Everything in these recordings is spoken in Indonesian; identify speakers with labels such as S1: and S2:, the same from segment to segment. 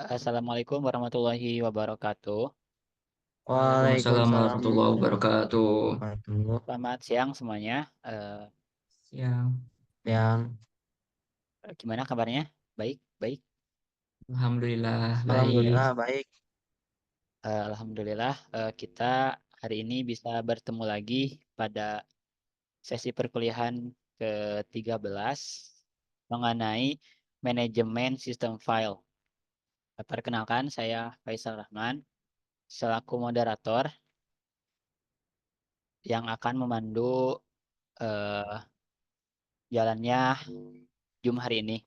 S1: Assalamualaikum warahmatullahi wabarakatuh.
S2: Waalaikumsalam
S3: Waalaikumsalam
S2: warahmatullahi
S3: warahmatullahi
S2: wabarakatuh.
S3: wabarakatuh.
S1: Selamat siang semuanya.
S2: Siang.
S3: Yang
S1: Gimana kabarnya? Baik, baik.
S2: Alhamdulillah baik.
S3: alhamdulillah baik.
S1: Alhamdulillah kita hari ini bisa bertemu lagi pada sesi perkuliahan ke-13 mengenai manajemen sistem file. Perkenalkan, saya Faisal Rahman selaku moderator yang akan memandu eh, jalannya Zoom hari ini.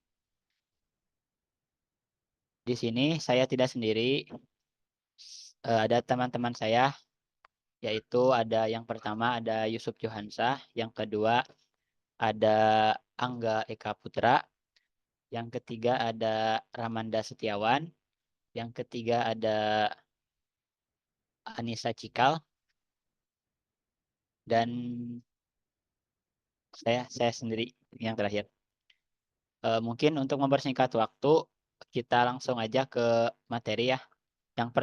S1: Di sini saya tidak sendiri, ada teman-teman saya, yaitu ada yang pertama ada Yusuf Johansa, yang kedua ada Angga Eka Putra, yang ketiga ada Ramanda Setiawan, yang ketiga ada Anissa Cikal, dan saya sendiri yang terakhir. Mungkin untuk mempersingkat waktu, kita langsung aja ke materi ya.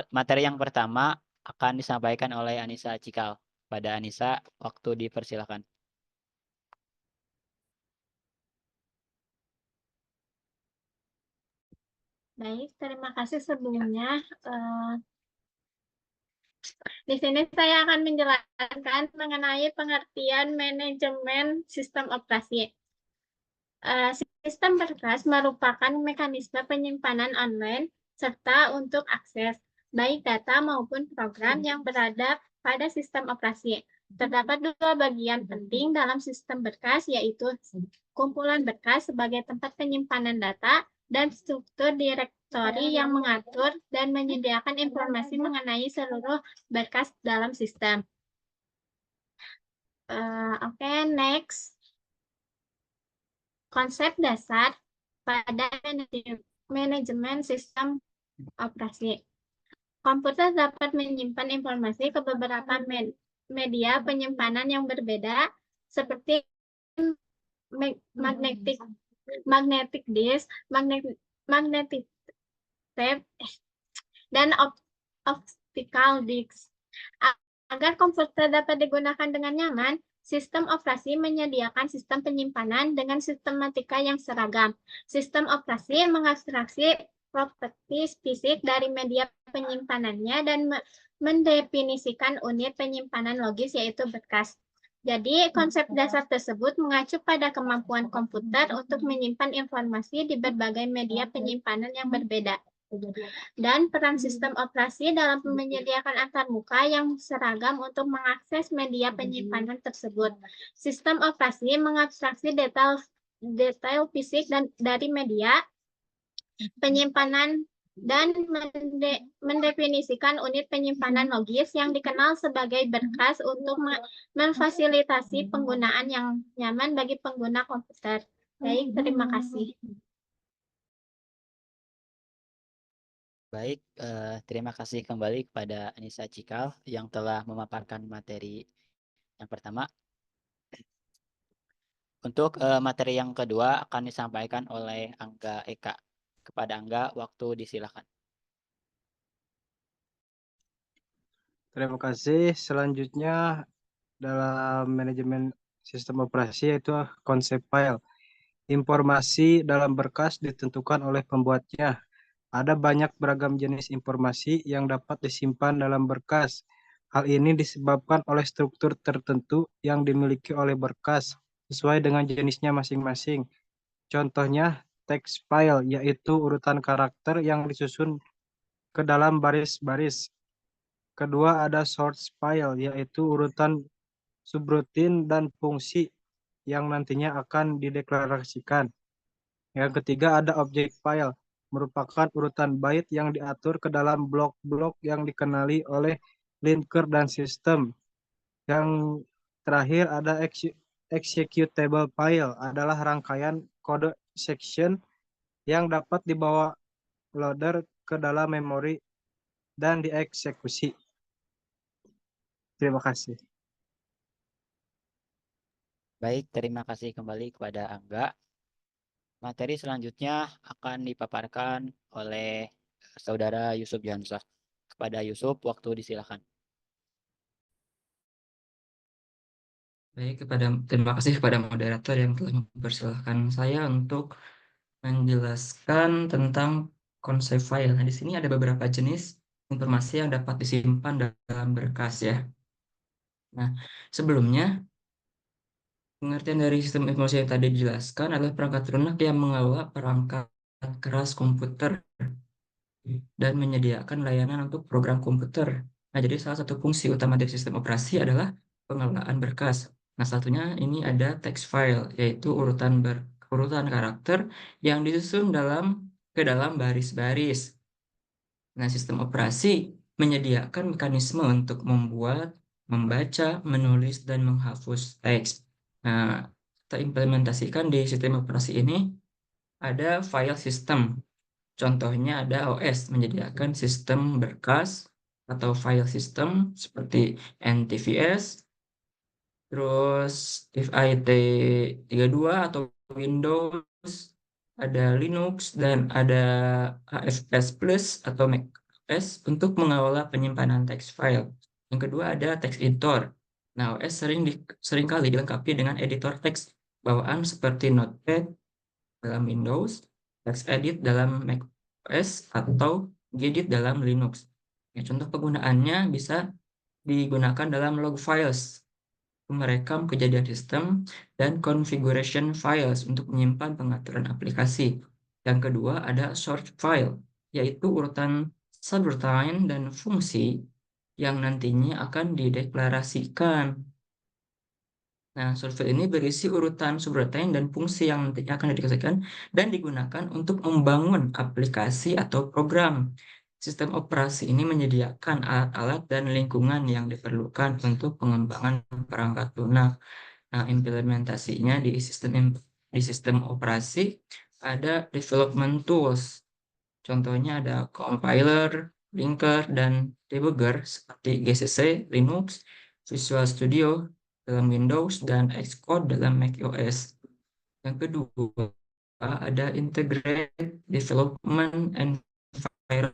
S1: Materi yang pertama akan disampaikan oleh Anissa Cikal. Pada Anissa, waktu dipersilakan.
S4: Baik, terima kasih sebelumnya. Eh, di sini saya akan menjelaskan mengenai pengertian manajemen sistem operasi. Sistem berkas merupakan mekanisme penyimpanan online serta untuk akses, baik data maupun program yang berada pada sistem operasi. Terdapat dua bagian penting dalam sistem berkas, yaitu kumpulan berkas sebagai tempat penyimpanan data dan struktur direktori yang mengatur dan menyediakan informasi mengenai seluruh berkas dalam sistem. Oke, next. Konsep dasar pada manajemen sistem operasi. Komputer dapat menyimpan informasi ke beberapa media penyimpanan yang berbeda, seperti magnetic magnetic disk, magnetic tape, dan optical disk. Agar komputer dapat digunakan dengan nyaman, sistem operasi menyediakan sistem penyimpanan dengan sistematika yang seragam. Sistem operasi mengabstraksi properties fisik dari media penyimpanannya dan mendefinisikan unit penyimpanan logis, yaitu berkas. Jadi, konsep dasar tersebut mengacu pada kemampuan komputer untuk menyimpan informasi di berbagai media penyimpanan yang berbeda. Dan peran sistem operasi dalam menyediakan antarmuka yang seragam untuk mengakses media penyimpanan tersebut. Sistem operasi mengabstraksi detail fisik dari media penyimpanan dan mendefinisikan unit penyimpanan logis yang dikenal sebagai berkas untuk memfasilitasi penggunaan yang nyaman bagi pengguna komputer. Baik, terima kasih.
S1: Baik, terima kasih kembali kepada Anissa Cikal yang telah memaparkan materi yang pertama. Untuk materi yang kedua akan disampaikan oleh Angga Eka. Kepada Angga, waktu disilakan.
S5: Terima kasih. Selanjutnya dalam manajemen sistem operasi yaitu konsep file. Informasi dalam berkas ditentukan oleh pembuatnya. Ada banyak beragam jenis informasi yang dapat disimpan dalam berkas. Hal ini disebabkan oleh struktur tertentu yang dimiliki oleh berkas sesuai dengan jenisnya masing-masing. Contohnya, text file yaitu urutan karakter yang disusun ke dalam baris-baris. Kedua ada source file yaitu urutan subrutin dan fungsi yang nantinya akan dideklarasikan. Yang ketiga ada object file, merupakan urutan byte yang diatur ke dalam blok-blok yang dikenali oleh linker dan sistem. Yang terakhir ada executable file, adalah rangkaian kode section yang dapat dibawa loader ke dalam memori dan dieksekusi. Terima kasih.
S1: Baik, terima kasih kembali kepada Angga. Materi selanjutnya akan dipaparkan oleh Saudara Yusuf Johansah. Kepada Yusuf, waktu disilakan.
S2: Baik, terima kasih kepada moderator yang telah mempersilahkan saya untuk menjelaskan tentang konsep file. Nah, di sini ada beberapa jenis informasi yang dapat disimpan dalam berkas ya. Nah, sebelumnya pengertian dari sistem informasi yang tadi dijelaskan adalah perangkat lunak yang mengelola perangkat keras komputer dan menyediakan layanan untuk program komputer. Nah, jadi salah satu fungsi utama dari sistem operasi adalah pengelolaan berkas. Nah, satunya ini ada text file, yaitu urutan karakter yang disusun ke dalam baris-baris. Nah, sistem operasi menyediakan mekanisme untuk membuat, membaca, menulis, dan menghapus teks. Nah, kita implementasikan di sistem operasi ini ada file system. Contohnya ada OS menyediakan sistem berkas atau file system seperti NTFS, terus FIT32 atau Windows, ada Linux, dan ada AFS Plus atau macOS untuk mengelola penyimpanan text file. Yang kedua ada text editor. Nah, OS seringkali dilengkapi dengan editor teks bawaan seperti Notepad dalam Windows, TextEdit dalam macOS, atau Gedit dalam Linux. Ya, contoh penggunaannya bisa digunakan dalam log files, merekam kejadian sistem, dan configuration files untuk menyimpan pengaturan aplikasi. Yang kedua ada source file, yaitu urutan subroutine dan fungsi yang nantinya akan dideklarasikan. Nah, source file ini berisi urutan subroutine dan fungsi yang nantinya akan dideklarasikan dan digunakan untuk membangun aplikasi atau program. Sistem operasi ini menyediakan alat-alat dan lingkungan yang diperlukan untuk pengembangan perangkat lunak. Nah, implementasinya di sistem operasi ada development tools. Contohnya ada compiler, linker, dan debugger seperti GCC, Linux, Visual Studio dalam Windows, dan Xcode dalam macOS. Yang kedua, ada integrated development environment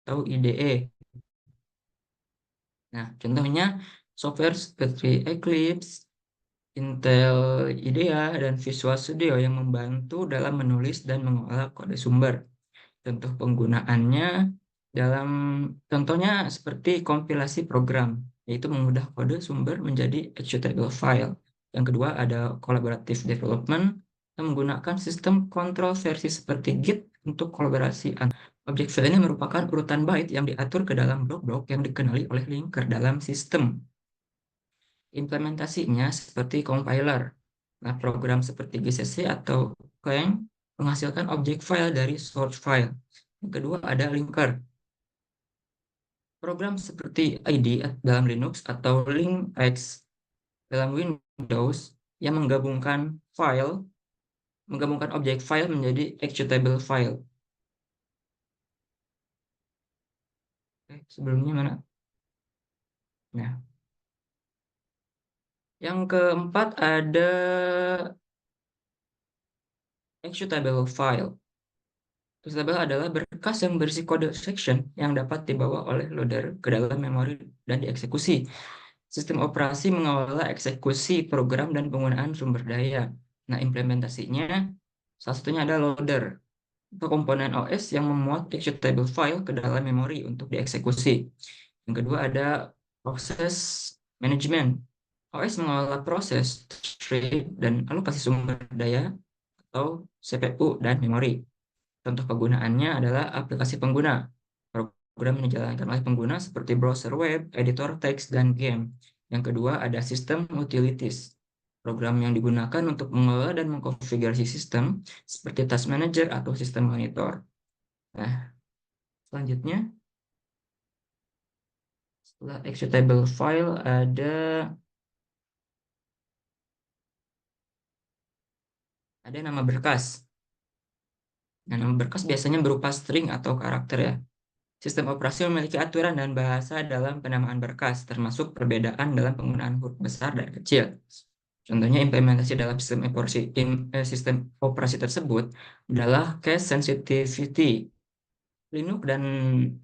S2: atau IDE. Nah, contohnya software seperti Eclipse, Intel IDEA, dan Visual Studio yang membantu dalam menulis dan mengolah kode sumber. Contoh penggunaannya contohnya seperti kompilasi program, yaitu mengubah kode sumber menjadi executable file. Yang kedua ada collaborative development yang menggunakan sistem kontrol versi seperti Git untuk kolaborasi. Objek file ini merupakan urutan byte yang diatur ke dalam blok-blok yang dikenali oleh linker dalam sistem. Implementasinya seperti compiler. Nah, program seperti GCC atau Clang menghasilkan objek file dari source file. Yang kedua ada linker. Program seperti ID dalam Linux atau LinkX dalam Windows yang menggabungkan objek file menjadi executable file. Oke, sebelumnya mana? Nah, yang keempat ada executable file. Executable adalah berkas yang berisi kode section yang dapat dibawa oleh loader ke dalam memori dan dieksekusi. Sistem operasi mengelola eksekusi program dan penggunaan sumber daya. Nah, implementasinya salah satunya ada loader atau komponen OS yang memuat executable file ke dalam memori untuk dieksekusi. Yang kedua ada proses management. OS mengelola proses, tree, dan alokasi sumber daya atau CPU dan memori. Contoh penggunaannya adalah aplikasi pengguna. Program yang dijalankan oleh pengguna seperti browser web, editor teks, dan game. Yang kedua ada sistem utilities. Program yang digunakan untuk mengelola dan mengkonfigurasi sistem seperti task manager atau sistem monitor. Nah, selanjutnya setelah executable file ada nama berkas. Nah, nama berkas biasanya berupa string atau karakter ya. Sistem operasi memiliki aturan dan bahasa dalam penamaan berkas, termasuk perbedaan dalam penggunaan huruf besar dan kecil. Contohnya implementasi dalam sistem operasi tersebut adalah case sensitivity. Linux dan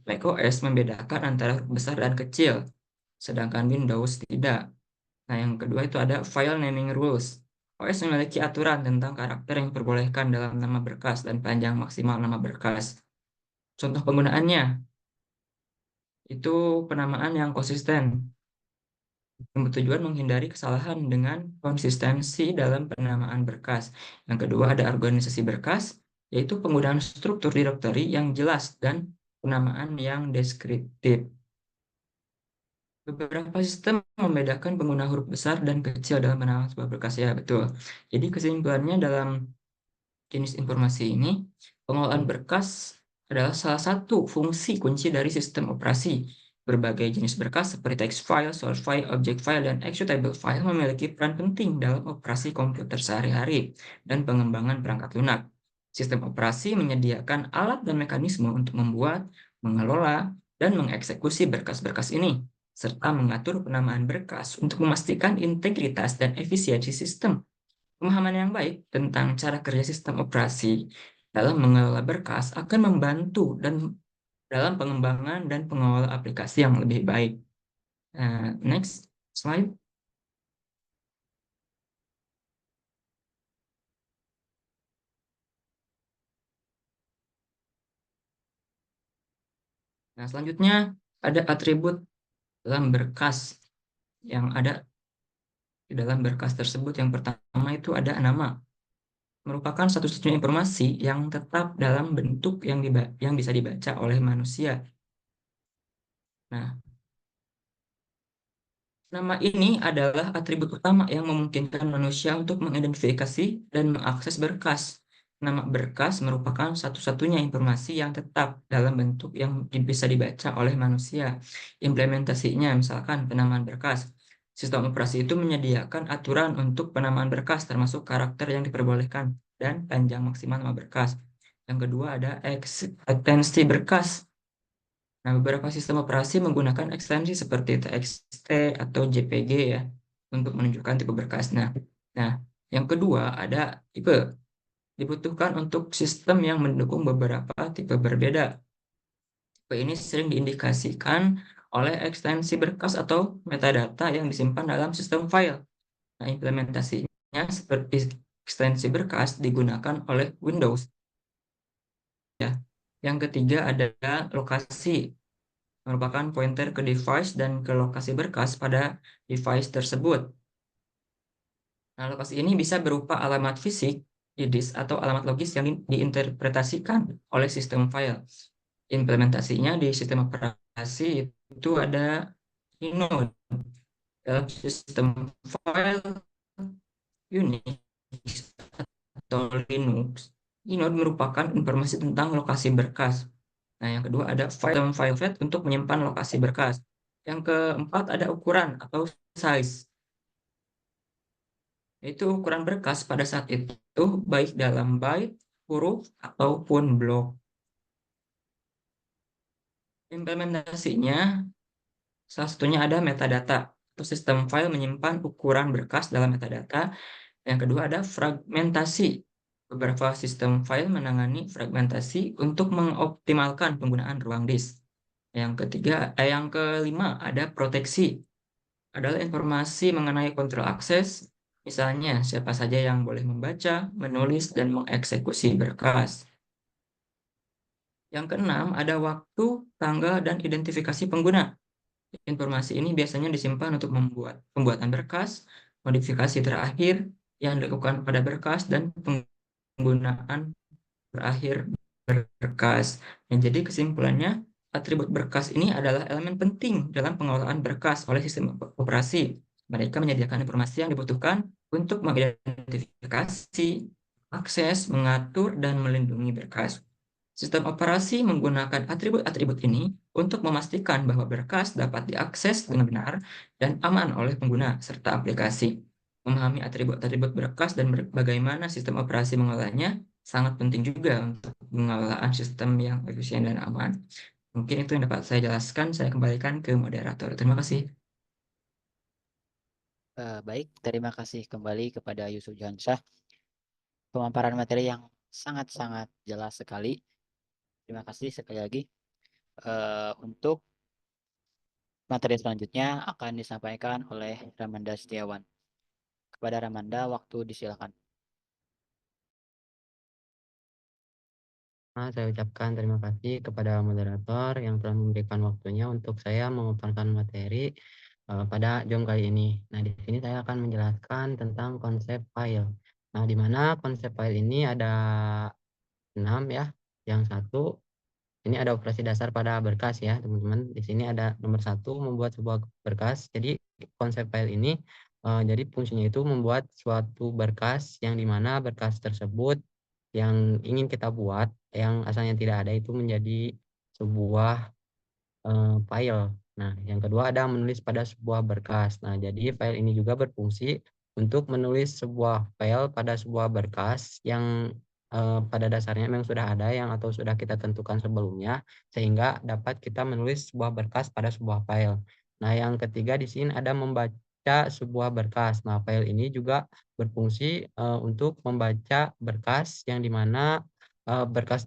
S2: macOS membedakan antara huruf besar dan kecil, sedangkan Windows tidak. Nah, yang kedua itu ada file naming rules. OS memiliki aturan tentang karakter yang diperbolehkan dalam nama berkas dan panjang maksimal nama berkas. Contoh penggunaannya itu penamaan yang konsisten, yang bertujuan menghindari kesalahan dengan konsistensi dalam penamaan berkas. Yang kedua ada organisasi berkas, yaitu penggunaan struktur directory yang jelas dan penamaan yang deskriptif. Beberapa sistem membedakan pengguna huruf besar dan kecil dalam penamaan sebuah berkas, ya betul. Jadi kesimpulannya dalam jenis informasi ini, pengelolaan berkas adalah salah satu fungsi kunci dari sistem operasi. Berbagai jenis berkas seperti text file, source file, object file, dan executable file memiliki peran penting dalam operasi komputer sehari-hari dan pengembangan perangkat lunak. Sistem operasi menyediakan alat dan mekanisme untuk membuat, mengelola, dan mengeksekusi berkas-berkas ini, serta mengatur penamaan berkas untuk memastikan integritas dan efisiensi sistem. Pemahaman yang baik tentang cara kerja sistem operasi dalam mengelola berkas akan membantu dan dalam pengembangan dan pengelola aplikasi yang lebih baik. Next slide. Nah, selanjutnya ada atribut dalam berkas yang ada di dalam berkas tersebut. Yang pertama itu ada nama, merupakan satu-satunya informasi yang tetap dalam bentuk yang bisa dibaca oleh manusia. Nah, nama ini adalah atribut utama yang memungkinkan manusia untuk mengidentifikasi dan mengakses berkas. Nama berkas merupakan satu-satunya informasi yang tetap dalam bentuk yang bisa dibaca oleh manusia. Implementasinya, misalkan penamaan berkas. Sistem operasi itu menyediakan aturan untuk penamaan berkas, termasuk karakter yang diperbolehkan dan panjang maksimal nama berkas. Yang kedua ada ekstensi berkas. Nah, beberapa sistem operasi menggunakan ekstensi seperti TXT atau JPG ya untuk menunjukkan tipe berkas. Nah, yang kedua ada tipe. Dibutuhkan untuk sistem yang mendukung beberapa tipe berbeda. Tipe ini sering diindikasikan oleh ekstensi berkas atau metadata yang disimpan dalam sistem file. Nah, implementasinya seperti ekstensi berkas digunakan oleh Windows. Ya. Yang ketiga ada lokasi, merupakan pointer ke device dan ke lokasi berkas pada device tersebut. Nah, lokasi ini bisa berupa alamat fisik di disk atau alamat logis yang diinterpretasikan oleh sistem file. Implementasinya di sistem operasi itu ada inode. Dalam sistem file Unix atau Linux, inode merupakan informasi tentang lokasi berkas. Nah, yang kedua ada file vet untuk menyimpan lokasi berkas. Yang keempat ada ukuran atau size. Yaitu ukuran berkas pada saat itu baik dalam byte, huruf, ataupun blok. Implementasinya salah satunya ada metadata. Atau sistem file menyimpan ukuran berkas dalam metadata. Yang kedua ada fragmentasi. Beberapa sistem file menangani fragmentasi untuk mengoptimalkan penggunaan ruang disk. Yang kelima ada proteksi. Adalah informasi mengenai kontrol akses, misalnya siapa saja yang boleh membaca, menulis, dan mengeksekusi berkas. Yang keenam ada waktu, tanggal, dan identifikasi pengguna. Informasi ini biasanya disimpan untuk membuat pembuatan berkas, modifikasi terakhir yang dilakukan pada berkas, dan penggunaan terakhir berkas. Nah, jadi kesimpulannya, atribut berkas ini adalah elemen penting dalam pengelolaan berkas oleh sistem operasi. Mereka menyediakan informasi yang dibutuhkan untuk mengidentifikasi, akses, mengatur, dan melindungi berkas. Sistem operasi menggunakan atribut-atribut ini untuk memastikan bahwa berkas dapat diakses dengan benar dan aman oleh pengguna serta aplikasi. Memahami atribut-atribut berkas dan bagaimana sistem operasi mengelolanya sangat penting juga untuk pengelolaan sistem yang efisien dan aman. Mungkin itu yang dapat saya jelaskan. Saya kembalikan ke moderator. Terima kasih.
S1: Baik, terima kasih kembali kepada Yusuf Johansyah. Pemaparan materi yang sangat-sangat jelas sekali. Terima kasih sekali lagi. Untuk materi selanjutnya akan disampaikan oleh Ramanda Setiawan. Kepada Ramanda, waktu disilakan.
S3: Saya ucapkan terima kasih kepada moderator yang telah memberikan waktunya untuk saya memaparkan materi pada jam kali ini. Nah, di sini saya akan menjelaskan tentang konsep file. Nah, di mana konsep file ini ada 6 ya. Yang satu, ini ada operasi dasar pada berkas ya, teman-teman. Di sini ada nomor 1, membuat sebuah berkas. Jadi konsep file ini jadi fungsinya itu membuat suatu berkas yang dimana berkas tersebut yang ingin kita buat yang asalnya tidak ada itu menjadi sebuah file. Nah, yang kedua ada menulis pada sebuah berkas. Nah, jadi file ini juga berfungsi untuk menulis sebuah file pada sebuah berkas yang pada dasarnya memang sudah ada yang atau sudah kita tentukan sebelumnya sehingga dapat kita menulis sebuah berkas pada sebuah file. Nah, yang ketiga di sini ada membaca sebuah berkas. Nah, file ini juga berfungsi untuk membaca berkas yang dimana berkas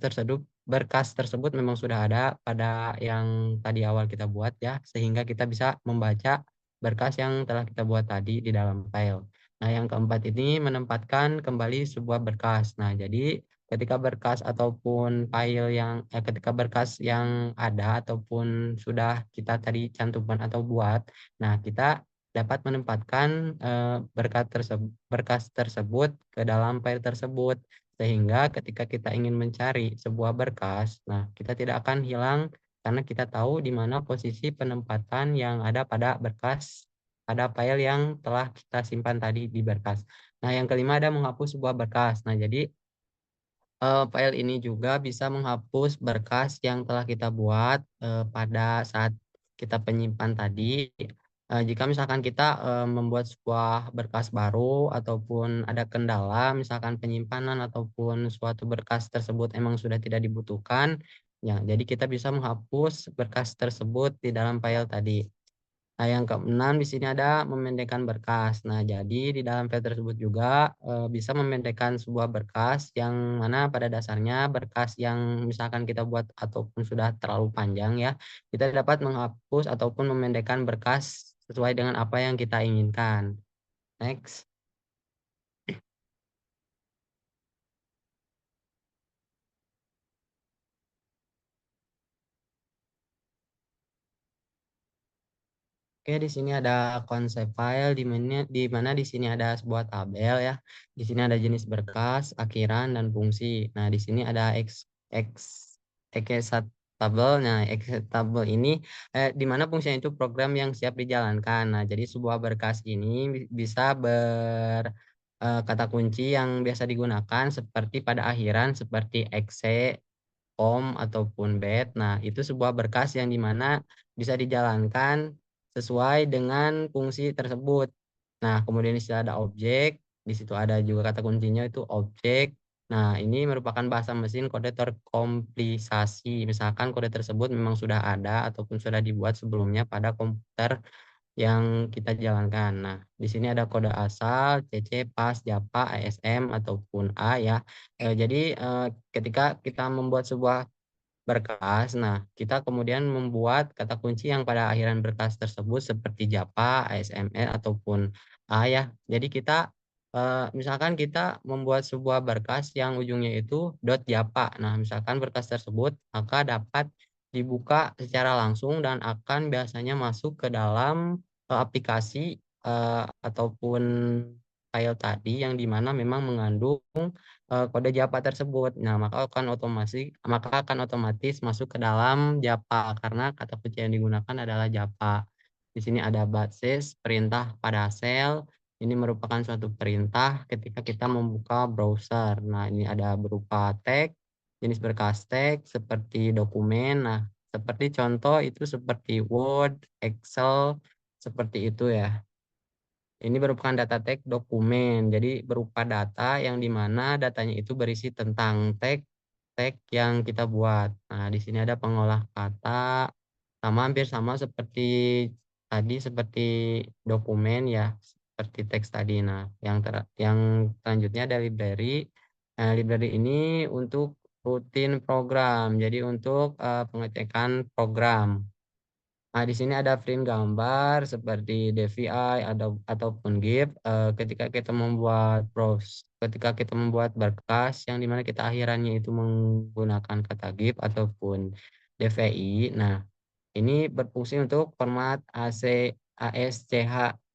S3: tersebut memang sudah ada pada yang tadi awal kita buat ya, sehingga kita bisa membaca berkas yang telah kita buat tadi di dalam file. Nah, yang keempat ini menempatkan kembali sebuah berkas. Nah, jadi ketika berkas ataupun file ketika berkas yang ada ataupun sudah kita tadi cantumkan atau buat, nah kita dapat menempatkan berkas tersebut ke dalam file tersebut. Sehingga ketika kita ingin mencari sebuah berkas, nah kita tidak akan hilang karena kita tahu di mana posisi penempatan yang ada pada berkas, pada file yang telah kita simpan tadi di berkas. Nah, yang kelima ada menghapus sebuah berkas. Nah, jadi file ini juga bisa menghapus berkas yang telah kita buat pada saat kita penyimpan tadi. Jika misalkan kita membuat sebuah berkas baru ataupun ada kendala, misalkan penyimpanan ataupun suatu berkas tersebut emang sudah tidak dibutuhkan, ya, jadi kita bisa menghapus berkas tersebut di dalam file tadi. Nah, yang keenam di sini ada memendekkan berkas. Nah, jadi di dalam file tersebut juga bisa memendekkan sebuah berkas yang mana pada dasarnya berkas yang misalkan kita buat ataupun sudah terlalu panjang ya, kita dapat menghapus ataupun memendekkan berkas sesuai dengan apa yang kita inginkan. Next. Oke, di sini ada konsep file di mana di sini ada sebuah tabel ya. Di sini ada jenis berkas, akhiran dan fungsi. Nah, di sini ada executable. Nah, executable ini di mana fungsinya itu program yang siap dijalankan. Nah, jadi sebuah berkas ini bisa kata kunci yang biasa digunakan seperti pada akhiran seperti exe, ataupun bed. Nah, itu sebuah berkas yang dimana bisa dijalankan sesuai dengan fungsi tersebut. Nah, kemudian di situ ada objek, di situ ada juga kata kuncinya itu objek. Nah, ini merupakan bahasa mesin kode terkomplisasi. Misalkan kode tersebut memang sudah ada ataupun sudah dibuat sebelumnya pada komputer yang kita jalankan. Nah, di sini ada kode asal, CC, PAS, JAPA, ASM, ataupun A ya. Jadi ketika kita membuat sebuah berkas. Nah, kita kemudian membuat kata kunci yang pada akhiran berkas tersebut seperti JAPA, ASMR, ataupun A ya. Jadi kita misalkan kita membuat sebuah berkas yang ujungnya itu .japa. Nah, misalkan berkas tersebut maka dapat dibuka secara langsung dan akan biasanya masuk ke dalam aplikasi ataupun file tadi yang dimana memang mengandung kode JAPA tersebut. Nah, maka akan otomatis masuk ke dalam JAPA karena kata kunci yang digunakan adalah JAPA. Di sini ada basis perintah pada sel. Ini merupakan suatu perintah ketika kita membuka browser. Nah, ini ada berupa tag, jenis berkas tag seperti dokumen. Nah, seperti contoh itu seperti Word, Excel, seperti itu ya. Ini merupakan data tag dokumen, jadi berupa data yang dimana datanya itu berisi tentang tag yang kita buat. Nah, di sini ada pengolah kata, hampir sama seperti tadi, seperti dokumen ya, seperti teks tadi. Nah, yang selanjutnya ada library. Library ini untuk rutin program. Jadi untuk pengecekan program. Nah, di sini ada print gambar seperti DVI ataupun GIF. Ketika kita membuat berkas yang dimana kita akhirannya itu menggunakan kata GIF ataupun DVI. Nah, ini berfungsi untuk format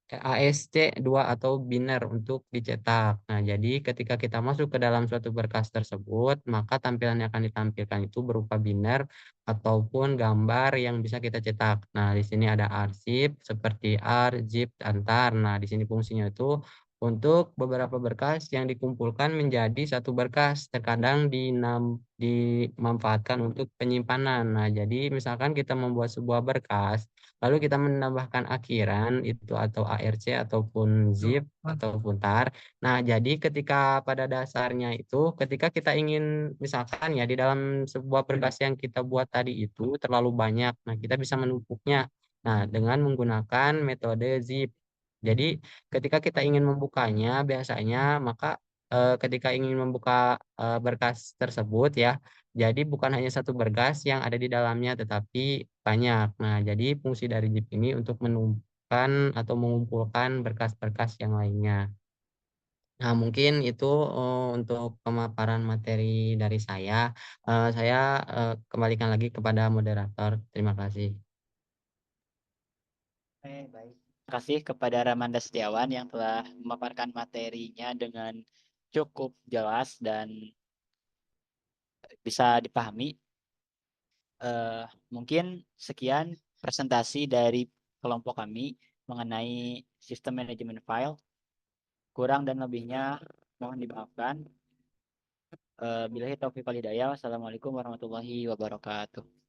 S3: ASC2 atau biner untuk dicetak. Nah, jadi ketika kita masuk ke dalam suatu berkas tersebut, maka tampilan yang akan ditampilkan itu berupa biner ataupun gambar yang bisa kita cetak. Nah, di sini ada arsip seperti AR, ZIP, antar. Nah, di sini fungsinya itu untuk beberapa berkas yang dikumpulkan menjadi satu berkas, terkadang dimanfaatkan untuk penyimpanan. Nah, jadi misalkan kita membuat sebuah berkas, lalu kita menambahkan akhiran itu atau ARC ataupun ZIP ataupun TAR. Nah, jadi ketika pada dasarnya itu, ketika kita ingin misalkan ya di dalam sebuah berkas yang kita buat tadi itu terlalu banyak, nah kita bisa menumpuknya. Nah, dengan menggunakan metode ZIP. Jadi ketika kita ingin membukanya, biasanya maka ketika ingin membuka berkas tersebut ya, jadi bukan hanya satu berkas yang ada di dalamnya, tetapi banyak. Nah, jadi fungsi dari ZIP ini untuk menumpukan atau mengumpulkan berkas-berkas yang lainnya. Nah, mungkin itu untuk pemaparan materi dari saya. Saya kembalikan lagi kepada moderator. Terima kasih.
S1: Baik. Terima kasih kepada Ramanda Setiawan yang telah memaparkan materinya dengan cukup jelas dan bisa dipahami. Mungkin sekian presentasi dari kelompok kami mengenai sistem manajemen file. Kurang dan lebihnya mohon dimaafkan. Billahi taufiq wal hidayah. Wassalamualaikum warahmatullahi wabarakatuh.